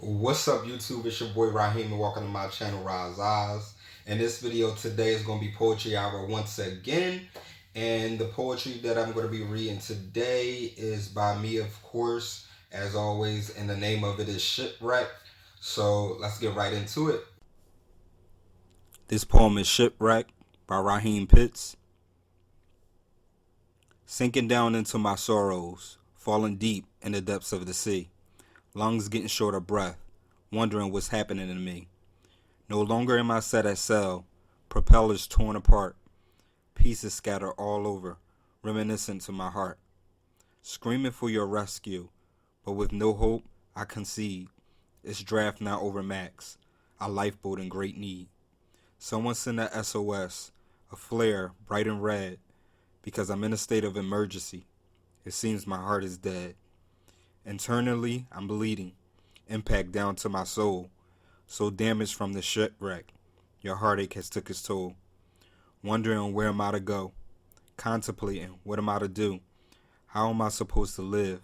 What's up, YouTube? It's your boy Raheem and welcome to my channel, Rise Eyes. And this video today is going to be Poetry Hour once again. And the poetry that I'm going to be reading today is by me, of course, as always, and the name of it is Shipwreck. So let's get right into it. This poem is Shipwreck by Raheem Pitts. Sinking down into my sorrows, falling deep in the depths of the sea. Lungs getting short of breath, wondering what's happening to me. No longer am I set at sail, propellers torn apart, pieces scattered all over, reminiscent to my heart. Screaming for your rescue, but with no hope, I concede. Its draft now over max, a lifeboat in great need. Someone send a SOS, a flare bright and red, because I'm in a state of emergency. It seems my heart is dead. Internally, I'm bleeding, impact down to my soul. So damaged from the shipwreck, your heartache has took its toll. Wondering where am I to go, contemplating what am I to do, how am I supposed to live?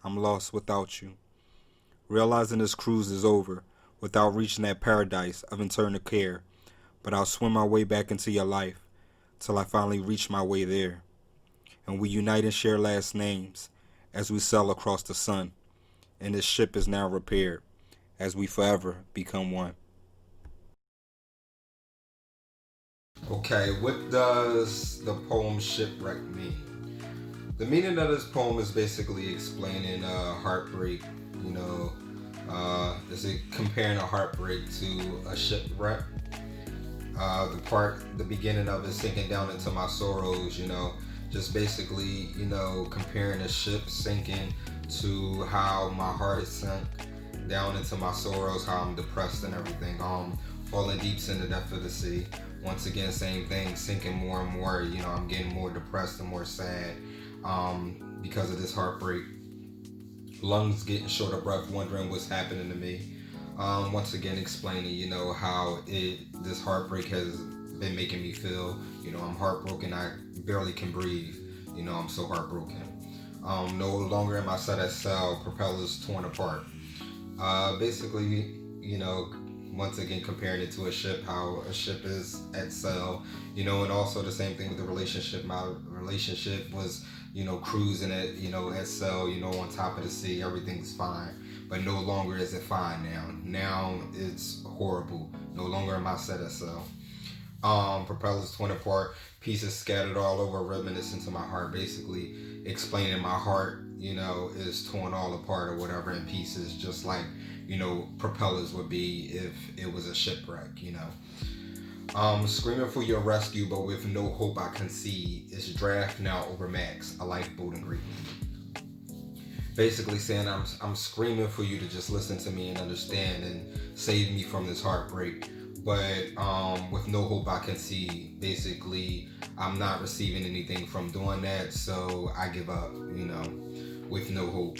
I'm lost without you. Realizing this cruise is over, without reaching that paradise of eternal care, but I'll swim my way back into your life, till I finally reach my way there. And we unite and share last names, as we sail across the sun, and this ship is now repaired, as we forever become one. Okay, what does the poem Shipwreck mean? The meaning of this poem is basically explaining heartbreak, you know, is it comparing a heartbreak to a shipwreck? The beginning of it, sinking down into my sorrows, just basically, comparing a ship sinking to how my heart is sunk down into my sorrows, how I'm depressed and everything. Falling deep in the depth of the sea. Once again, same thing, sinking more and more. I'm getting more depressed and more sad because of this heartbreak. Lungs getting short of breath, wondering what's happening to me. Once again, explaining, how this heartbreak has been making me feel. I'm heartbroken. I barely can breathe. I'm so heartbroken. No longer am I set at sail, propellers torn apart. Basically, once again comparing it to a ship, how a ship is at sail, and also the same thing with the relationship. My relationship was, cruising at sail, on top of the sea, everything's fine. But no longer is it fine now. Now it's horrible. No longer am I set at sail. Propellers torn apart, pieces scattered all over, reminiscent to my heart. Basically explaining my heart, is torn all apart or whatever in pieces, just like, propellers would be if it was a shipwreck, Screaming for your rescue, but with no hope I concede. It's draft now over max, a lifeboat in great need. Basically saying I'm screaming for you to just listen to me and understand and save me from this heartbreak, but with no hope I can see. Basically, I'm not receiving anything from doing that, so I give up, with no hope.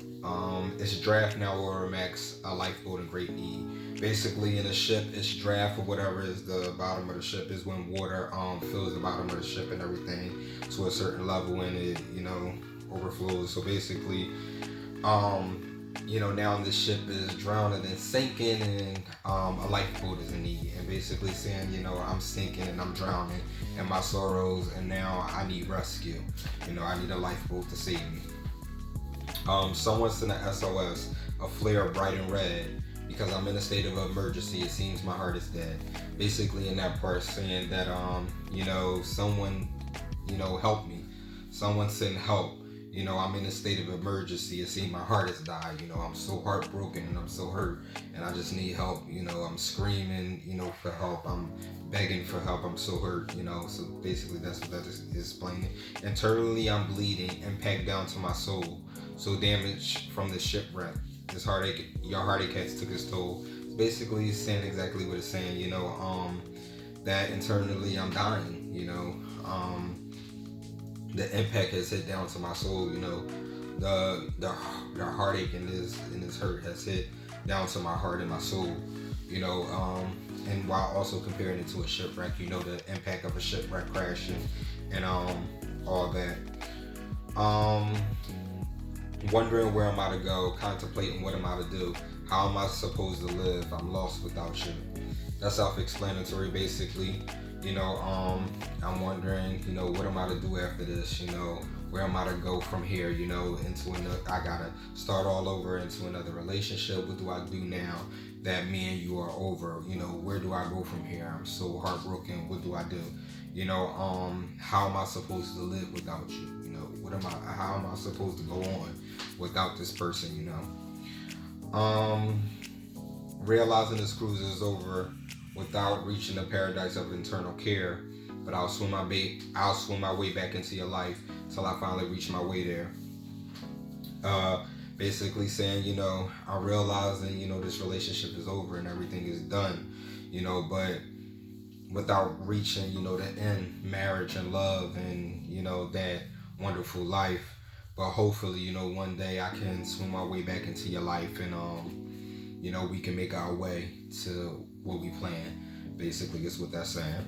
It's draft now or max, a lifeboat in great need. Basically, in a ship, it's draft or whatever is the bottom of the ship is when water fills the bottom of the ship and everything to a certain level and it, overflows. So basically, now this ship is drowning and sinking, and a lifeboat is in need. And basically saying, I'm sinking and I'm drowning in my sorrows, and now I need rescue. I need a lifeboat to save me. Someone sent a SOS, a flare bright and red, because I'm in a state of emergency. It seems my heart is dead. Basically, in that part, saying that someone, help me. Someone send help. I'm in a state of emergency. It seems my heart has died. I'm so heartbroken and I'm so hurt, and I just need help. I'm screaming, for help. I'm begging for help. I'm so hurt. So basically, that's what that is explaining. Internally, I'm bleeding, impact down to my soul. So damaged from the shipwreck. This heartache, your heartache has took its toll. Basically, saying exactly what it's saying. That internally I'm dying. The impact has hit down to my soul. The heartache and this hurt has hit down to my heart and my soul. And while also comparing it to a shipwreck, the impact of a shipwreck crashing and all that. Wondering where am I to go, contemplating what am I to do, how am I supposed to live? I'm lost without you. That's self-explanatory, basically. I'm wondering, what am I to do after this? Where am I to go from here? Into another. I gotta start all over into another relationship. What do I do now that me and you are over? Where do I go from here? I'm so heartbroken. What do I do? How am I supposed to live without you? What am I? How am I supposed to go on without this person? Realizing this cruise is over without reaching the paradise of eternal care, but I'll swim my way back into your life till I finally reach my way there. Basically saying, I'm realizing, this relationship is over and everything is done, but without reaching, the end, marriage and love and, that wonderful life. But hopefully, one day I can swim my way back into your life and, we can make our way to what we plan. Basically, is what that's saying.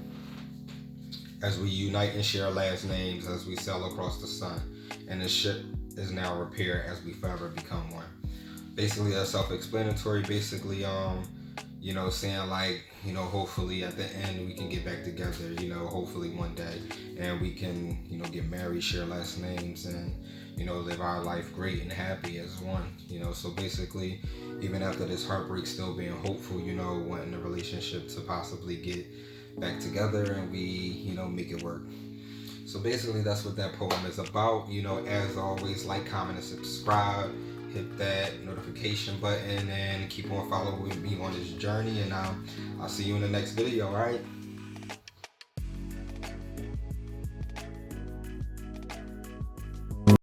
As we unite and share last names, as we sail across the sun, and the ship is now repaired as we forever become one. Basically, that's self-explanatory. Basically, saying like, hopefully at the end we can get back together, hopefully one day, and we can, get married, share last names, and, live our life great and happy as one, so basically, even after this heartbreak, still being hopeful, wanting the relationship to possibly get back together and we, make it work. So basically, that's what that poem is about. As always, like, comment, and subscribe. Hit that notification button and keep on following me on this journey. And I'll see you in the next video, all right?